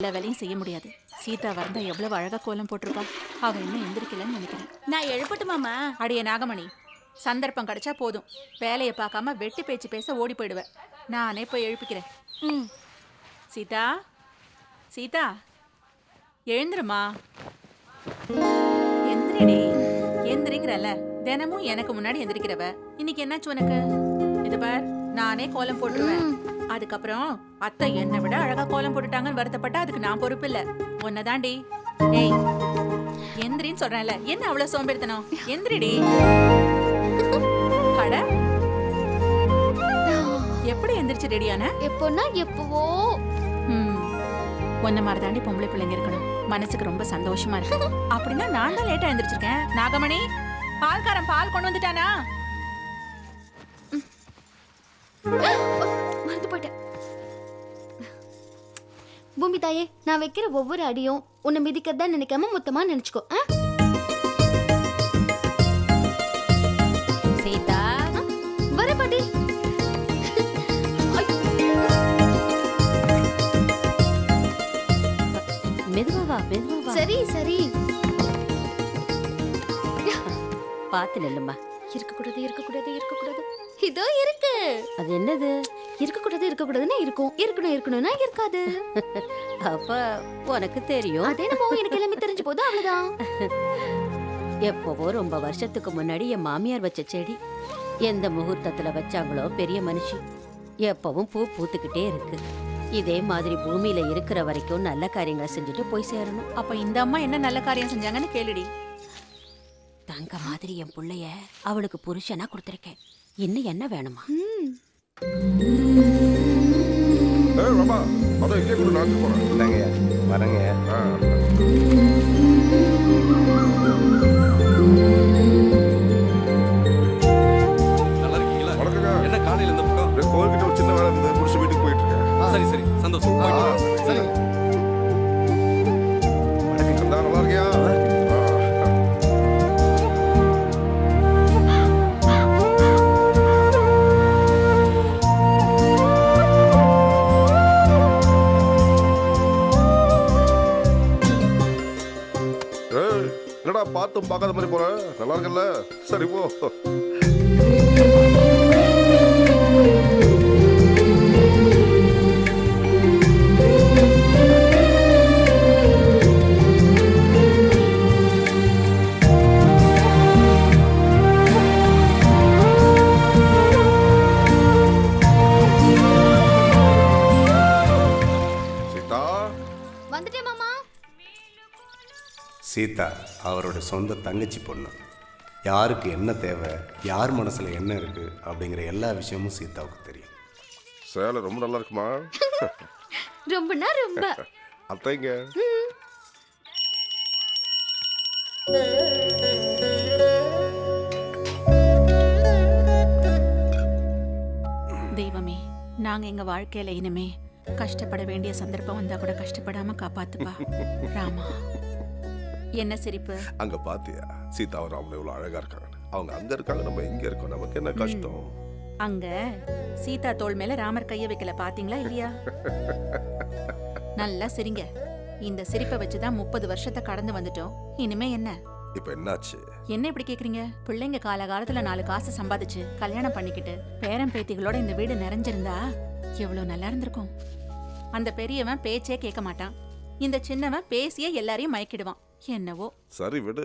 எல்லா வேலையும் செய்ய முடியாது. சீதா வந்தா எவ்வளவு அழகா கோலம் போட்டிருப்பா. அவ இன்னும் எந்திரிக்கலன்னு நினைக்கிறேன். நான் எழுப்பட்டுமாமா? அடியே நாகமணி, சந்தர்ப்பம் கிடைச்சா போதும், வேலையை பார்க்காம வெட்டி பேச்சு பேச ஓடி போயிடுவேன். நானே போய் எழுப்பிக்கிறேன். ம். சீதா, சீதா, எழுந்துருமா. எந்திரிடி. எந்திரிக்கிறல்ல, தினமும் எனக்கு முன்னாடி எந்திரிக்கிறவ. இன்னைக்கு என்னாச்சு உனக்கு? இது பார், நானே கோலம் போட்டுருவேன். அதுக்கப்புறம் அத்தை என்னை விட அழகா கோலம் போட்டுட்டாங்கன்னு வருத்தப்பட்டா அதுக்கு நான் பொறுப்பு இல்ல, உன்னதாண்டி. ஏய், எந்திரின்னு சொல்றேன்ல, என்ன அவ்வளவு சோம்பேறித்தனம்? எந்திரிடி. அட, எப்படி எந்திரிச்சு ரெடியான? எப்போன்னா எப்பவோ. ஒன்ன மாதிரி தாண்டி பொம்பளை பிள்ளைங்க இருக்கணும். மனசுக்கு ரொம்ப சந்தோஷமா இருக்கு. அப்படின்னா நான் தான் லேட்டா எந்திரிச்சிருக்கேன். நாகமணி, பால்காரன் பால் கொண்டு வந்துட்டானா? மறந்து போயிட்டேன். பூமி தாயே, நான் வைக்கிற ஒவ்வொரு அடியும் உன்னை மிதிக்கிறதா நினைக்காம மொத்தமா நினைச்சுக்கோ. சீதா, வர பாட்டி. மெதுவா மெதுவா. சரி சரி. பாத்து நெல்லுமா. இருக்கக்கூடாது இருக்கக்கூடாது இருக்கக்கூடாது. இதோ இருக்கு. அது என்னது? இருக்கக்கூடாது இருக்கக்கூடாதுன்னா இருக்கும், இருக்கணும் இருக்கணும்னா இருக்காது. அப்ப உனக்கு தெரியும். அதே நம்ம எனக்கு எல்லாமே தெரிஞ்சு போது அவ்வளவுதான். எப்பவோ ரொம்ப வருஷத்துக்கு முன்னாடி என் மாமியார் வச்ச செடி எந்த முகூர்த்தத்துல வச்சாங்களோ பெரிய மனுஷி. எப்பவும் பூ பூத்துக்கிட்டே இருக்கு. இதே மாதிரி பூமியில இருக்கிற வரைக்கும் நல்ல காரியங்களை செஞ்சுட்டு போய் சேரணும். அப்ப இந்த அம்மா என்ன நல்ல காரியம் செஞ்சாங்கன்னு கேளுடி. தங்க மாதிரி என் புள்ளைய அவளுக்கு புருஷனா கொடுத்திருக்கேன். இன்னும் என்ன வேணுமா? ரமா, அதான் இங்கே கூட நான் போறேன். இல்லைங்க, வரேங்க. நல்லா இருக்கீங்களா? வணக்கங்க. என்ன காலையில இந்த பக்கம்? கோவில்கிட்ட ஒரு சின்ன வேலை இருந்து முடிச்சு வீட்டுக்கு போயிட்டு இருக்கேன். சரி சரி, சந்தோஷம். போயிட்டு வாங்க. சரி. நல்லா இருக்கியா? என்னடா பார்த்தும் பார்க்காத மாதிரி போற? நல்லா இருக்கல்ல? சரி போ. சீதா, வந்துட்டே மாமா. சீதா அவரோட சொந்த தங்கச்சி பொண்ணு. யாருக்கு என்ன தேவை, யார் மனசுல என்ன இருக்கு அப்படிங்கிற எல்லா விஷயமும் சீதாவுக்கு தெரியும். சேலை ரொம்ப நல்லா இருக்குமா? ரொம்பனா ரொம்ப. அத்தைங்க. தெய்வமே, நாங்க எங்க வாழ்க்கையில இனிமே கஷ்டப்பட வேண்டிய சந்தர்ப்பம் வந்தா கூட கஷ்டப்படாம காப்பாத்துப்பா. ராமா. என்ன சிரிப்பு? அங்க பாத்தியா சீதா ராமன் எவ்வளவு அழகா இருக்காங்க. அவங்க அங்க இருக்காங்க, நம்ம இங்க இருக்கோம். நமக்கு என்ன கஷ்டம்? அங்க சீதா தோள் மேல ராமர் கைய வைக்கல, பாத்தீங்களா இல்லையா? நல்லா சிரிங்க. இந்த சிரிப்பை வச்சுதான் 30 வருஷத்தை கடந்து வந்துட்டோம். இனிமே என்ன? இப்ப என்னாச்சு? என்ன இப்படி கேக்குறீங்க? பிள்ளைங்க காலகாலத்துல 4 காசு சம்பாதிச்சு கல்யாணம் பண்ணிக்கிட்டு பேரன் பேத்திகளோட இந்த வீடு நிறைஞ்சிருந்தா எவ்வளவு நல்லா இருந்திருக்கும். அந்த பெரியவன் பேச்சே கேட்க மாட்டான், இந்த சின்னவன் பேசியே எல்லாரையும் மயக்கிடுவான். என்னவோ. சரி விடு,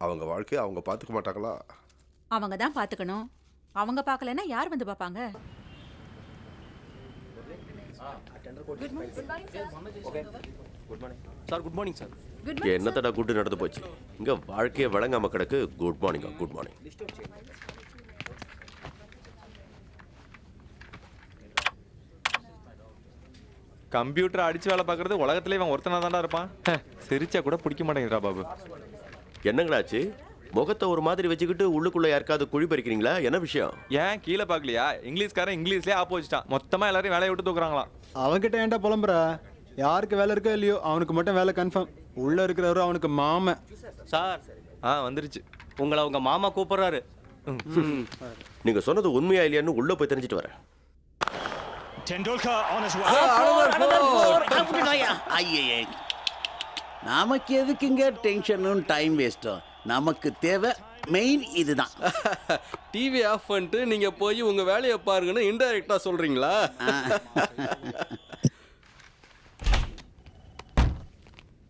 அவங்க வாழ்க்கையை அவங்க பாத்துக்க மாட்டாங்களா? அவங்க தான் பாத்துக்கணும். அவங்க பார்க்கலன்னா யார் வந்து பாப்பாங்க? Sir, good morning sir. இங்கே என்னத்தடா குட்டு நடந்து போச்சு? இங்கே வாழ்க்கையை வழங்காம கிடக்கு. Good morning. Good morning. Computer அடிச்சு வேலை பார்க்கறது உலகத்திலே இவன் ஒருத்தனா தான்டா இருப்பான். சிரிச்சா கூட பிடிக்க மாட்டேங்கிறா பாபு. என்னங்களாச்சு? முகத்தை ஒரு மாதிரி வச்சுக்கிட்டு உள்ளுக்குள்ள யாருக்காவது குழி பறிக்கிறீங்களா? என்ன விஷயம்? ஏன் கீழே பார்க்கலையா? இங்கிலீஷ்காரன் இங்கிலீஷ்லேயே ஆப்போசிட்டான். மொத்தமா எல்லாரையும் வேலையை விட்டு தூக்குறாங்களாம். அவன்கிட்ட ஏன்டா புலம்புற? யாருக்கு வேலை இருக்கோ இல்லையோ அவனுக்கு மட்டும் வேலை கன்ஃபார்ம். உள்ள இருக்கிறவரும் அவனுக்கு மாமன். சார், வந்துருச்சு. உங்களை உங்க மாமா கூப்பிடுறாரு. நீங்க சொன்னது உண்மையா இல்லையான்னு உள்ள போய் தெரிஞ்சுட்டு வரேன். Tendulkar on his way. ஐயே, நமக்கு எதுக்குங்க டென்ஷனும் டைம் வேஸ்ட்டும்? நமக்கு தேவை மெயின் இதுதான். டிவி ஆஃப் பண்ணிட்டு நீங்க போய் உங்க வேலையை பாருங்கன்னு இன்டைரக்டா சொல்றீங்களா?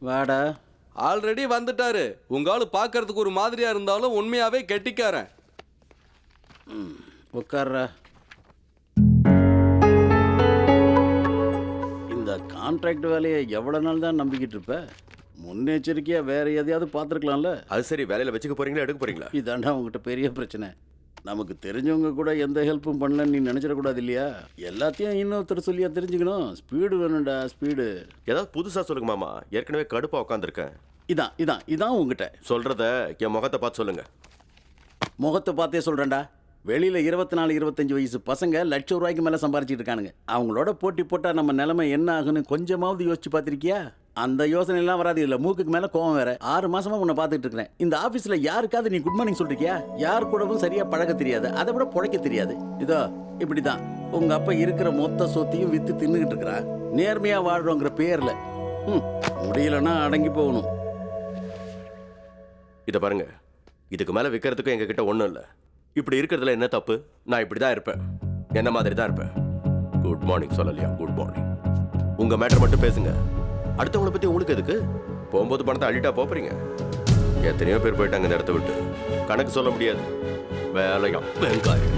வாடா. ஆல்ரெடி வந்துட்டாரு. உங்க ஆளு பார்க்கறதுக்கு ஒரு மாதிரியா இருந்தாலும் உண்மையாவே கெட்டிக்காரன். உட்கார்றா. இந்த கான்ட்ராக்ட் வேலையை எவ்வளோ நாள் தான் நம்பிக்கிட்டு இருப்ப? முன்னெச்சரிக்கையாக வேற எதையாவது பார்த்துருக்கலாம்ல. அது சரி, வேலையில் வச்சுக்க போறீங்களா எடுக்க போறீங்களா? இதாண்டா உங்ககிட்ட பெரிய பிரச்சனை. நமக்கு தெரிஞ்சவங்க கூட எந்த ஹெல்ப்பும் பண்ணலன்னு நீ நினச்சிடக்கூடாது இல்லையா? எல்லாத்தையும் இன்னொருத்தர் சொல்லியா தெரிஞ்சுக்கணும். ஸ்பீடு வேணும்டா, ஸ்பீடு. ஏதாவது புதுசாக சொல்லுங்க மாமா, ஏற்கனவே கடுப்பாக உட்காந்துருக்கேன். இதான் உங்ககிட்ட சொல்கிறத என் முகத்தை பார்த்து சொல்லுங்க. முகத்தை பார்த்தே சொல்கிறேன்டா. வெளியில் 24-25 வயசு பசங்க ₹1,00,000 மேலே சம்பாரிச்சிட்டு இருக்கானுங்க. அவங்களோட போட்டி போட்டால் நம்ம நிலைமை என்ன ஆகுன்னு கொஞ்சமாவது யோசிச்சு பார்த்துருக்கியா? அந்த யோசனைலாம் வராது. இல்லை மூக்குக்கு மேலே கோவம் வேற. 6 மாசமா உன்னை பார்த்துட்டு இருக்கிறேன். இந்த ஆஃபீஸில் யாருக்காவது நீ குட் மார்னிங் சொல்லிருக்கியா? யார் கூடவும் சரியாக பழக தெரியாது, அதை விட பிழைக்க தெரியாது. இதோ இப்படி தான் உங்கள் அப்பா இருக்கிற மொத்த சொத்தையும் விற்று தின்னுக்கிட்டு இருக்கிறான். நேர்மையாக வாழ்கிறோங்கிற பேரில். முடியலன்னா அடங்கி போகணும். இதை பாருங்க, இதுக்கு மேலே விற்கிறதுக்கும் எங்ககிட்ட ஒன்றும் இல்லை. இப்படி இருக்கிறதுல என்ன தப்பு? நான் இப்படி தான் இருப்பேன், என்ன மாதிரி தான் இருப்பேன். குட் மார்னிங் சொல்லலையா? Good morning. உங்க மேட்டர் மட்டும் பேசுங்க. அடுத்தவங்களை பத்தி உங்களுக்கு எதுக்கு? போகும்போது பணத்தை அள்ளிட்டா போறீங்க. எத்தனையோ பேர் போயிட்டாங்க இந்த இடத்த விட்டு, கணக்கு சொல்ல முடியாது. வேலையா வெங்காயம்.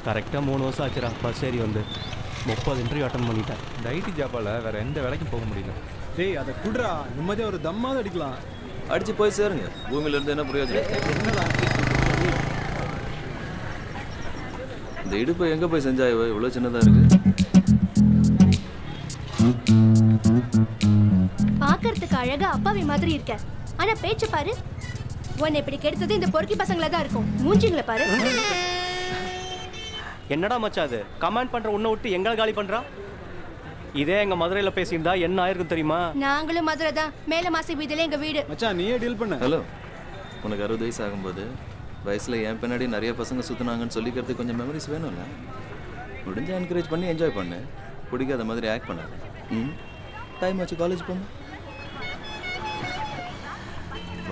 கரெக்டாக 3 வருஷம் ஆச்சுடா பஸ் ஏறி வந்து 30 இன்டர்வியூ அட்டன் பண்ணிட்டேன். இந்த ஐடி ஜாப்பால் வேற எந்த வேலைக்கும் போக முடியல. டேய் அதை குடுறா, நிம்மதியாக ஒரு தம்மாவது அடிக்கலாம். அடிச்சு போய் சேருங்க. பூமியில இருந்து என்ன பிரயோஜனம்? இந்த இடுப்பு எங்க போய் செஞ்சாயோ? இவ்வளவு சின்னதா இருக்கு. பாக்குறதுக்கு அழகா அப்பாவி மாதிரி இருக்க, ஆனா பேச்சு பாரு. உன்னை இப்படி கெடுத்தது இந்த பொறுக்கி பசங்கள தான் இருக்கும். மூஞ்சிங்களை பாரு. என்னடா மச்சான் அது? கமெண்ட் பண்ற உன்னை விட்டு எங்களை காலி பண்றா? இதே எங்க மதுரையில பேசியிருந்தா என்ன ஆயிருக்கும் தெரியுமா? நாங்களும் மதுரை தான். மேல மாசி வீதியில எங்க வீடு. மச்சான் நீயே டீல் பண்ண. ஹலோ, உனக்கு 60 வயசு ஆகும்போது வயசுல என் பின்னாடி நிறைய பசங்க சுத்தினாங்கன்னு சொல்லிக்கிறதுக்கு கொஞ்சம் மெமரிஸ் வேணும்ல. முடிஞ்ச என்கரேஜ் பண்ணி என்ஜாய் பண்ணு. பிடிக்காத மாதிரி ஆக்ட் பண்ணாத. டைம் ஆச்சு, காலேஜ் போங்க.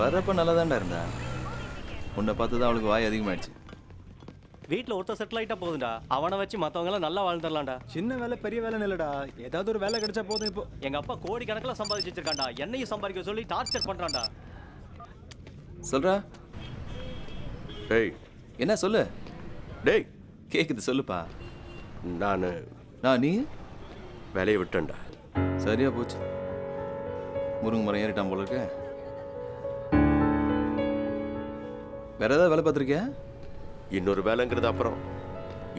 வர்றப்ப நல்லா தான்டா இருந்தா. உன்னை பார்த்து தான் அவளுக்கு வாய் அதிகமாகிடுச்சு. வீட்டில் ஒருத்தர் செட்டில் ஆகிட்டா போதுண்டா. அவனை வச்சு மற்றவங்களாம் நல்லா வாழ்ந்துடலாம்டா. சின்ன வேலை பெரிய வேலை இல்லடா, ஏதாவது ஒரு வேலை கிடைச்சா போதும். இப்போ எங்கள் அப்பா கோடி கணக்கில் சம்பாதிச்சு வச்சிருக்காண்டா. என்னையும் சம்பாதிக்க சொல்லி டார்ச்சர் பண்ணுறான்டா. சொல்றா. டேய் என்ன சொல்லு? டேய் கேக்குது, சொல்லுப்பா. நான் நீ வேலையை விட்டேன்டா. சரியா போச்சு. முருங்கை மரம் ஏறிட்டான் போல இருக்க. வேற ஏதாவது வேலை பார்த்துருக்கியா? இன்னொரு வேலைங்கிறது அப்புறம்.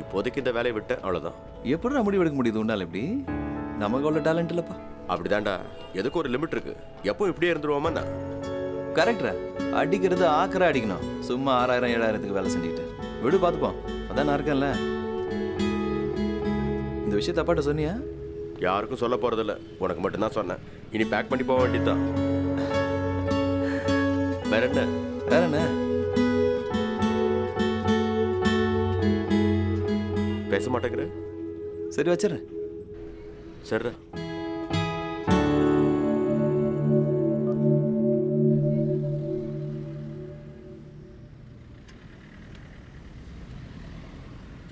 இப்போதைக்கு இந்த வேலையை விட்டேன், அவ்வளோதான். எப்படி முடிவு எடுக்க முடியுது உன்னால? எப்படி? நமக்கு அவ்வளோ டேலண்ட் இல்லைப்பா. அப்படிதான்டா, எதுக்கு ஒரு லிமிட் இருக்கு. எப்போ இப்படியே இருந்துருவோமா? நான் கரெக்டா. அடிக்கிறது ஆக்கரா அடிக்கணும். சும்மா 6000-7000க்கு வேலை செஞ்சுக்கிட்டு விடு, பார்த்துப்போம். அதான் நான் இருக்கேன்ல. இந்த விஷயத்தை அப்பாட்ட சொன்னியா? யாருக்கும் சொல்ல போறதில்ல, உனக்கு மட்டும்தான் சொன்னேன். இனி பேக் பண்ணி போக வேண்டியதுதான். வேற என்ன? பேச மாட்டேங்கிற? சரி வச்சிடறேன். சரி.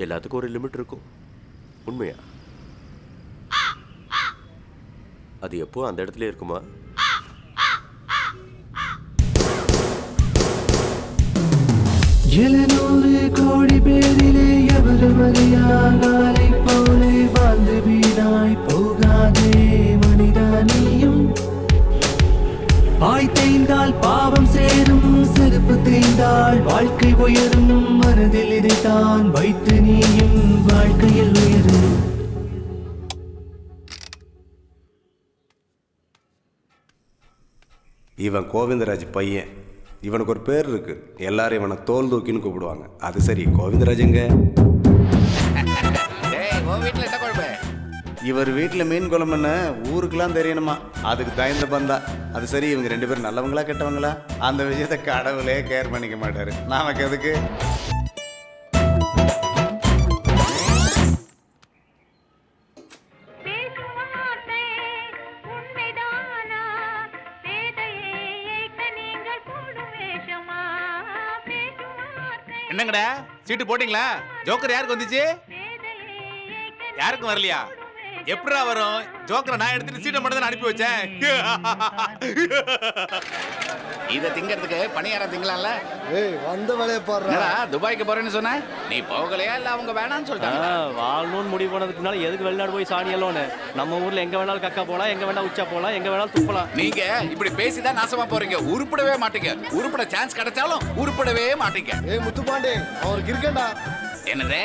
எல்லாத்துக்கும் ஒரு லிமிட் இருக்கும். உண்மையா? அது எப்போ அந்த இடத்துல இருக்குமா? கோடி பேரிலே எவரும் அறியாலை போலே வாழ்ந்து வீணாய் போகாதே மனிதனியும். பாய் தேய்ந்தால் பாவம் சேரும், செருப்பு தேய்ந்தால் வாழ்க்கை உயரும். மனதில் இதைத்தான் வைத்து நீயும் வாழ்க்கையில் உயரு. இவன் கோவிந்தராஜ் பையன். இவனுக்கு ஒரு பேர் இருக்கு. எல்லாரும் இவனை தோல் தூக்கின்னு கூப்பிடுவாங்க. அது சரி, கோவிந்தராஜ் எங்க? இவர் வீட்டில் மீன் குழம்புன்னு ஊருக்கெல்லாம் தெரியணுமா, அதுக்கு தயந்த பந்தா. அது சரி, இவங்க 2 பேரும் நல்லவங்களா கெட்டவங்களா? அந்த விஷயத்தை கடவுளே கேர் பண்ணிக்க மாட்டாரு, நமக்கு எதுக்கு? என்னங்கடா சீட்டு போட்டீங்களா? ஜோக்கர் யாருக்கு வந்துச்சு? யாருக்கும் வரலையா? எப்படா வரும்? ஜோக்கரை நான் எடுத்துட்டு சீட்டை மட்டும் தான் அனுப்பி வச்சேன். இதை திங்கிறதுக்கு பணியாரம் திங்கலாம்ல. ஏய், வந்த வேலையை பாடுறா. துபாய்க்கு போறேன்னு சொன்ன, நீ போகலையா இல்ல அவங்க வேணாம்னு சொல்லிட்டாங்க? வாழணும்னு முடிவு பண்ணதுக்கு முன்னால எதுக்கு வெளிநாடு போய் சாணியல்லோன்னு? நம்ம ஊர்ல எங்க வேணாலும் கக்கா போலாம், எங்க வேணாலும் உச்சா போலாம், எங்க வேணாலும் துப்பலாம். நீங்க இப்படி பேசிதான் நாசமா போறீங்க. உருப்படவே மாட்டீங்க. உருப்பட சான்ஸ் கிடைச்சாலும் உருப்படவே மாட்டீங்க. ஏய் முத்துப்பாண்டி, அவருக்கு இருக்கேன்டா. என்னது?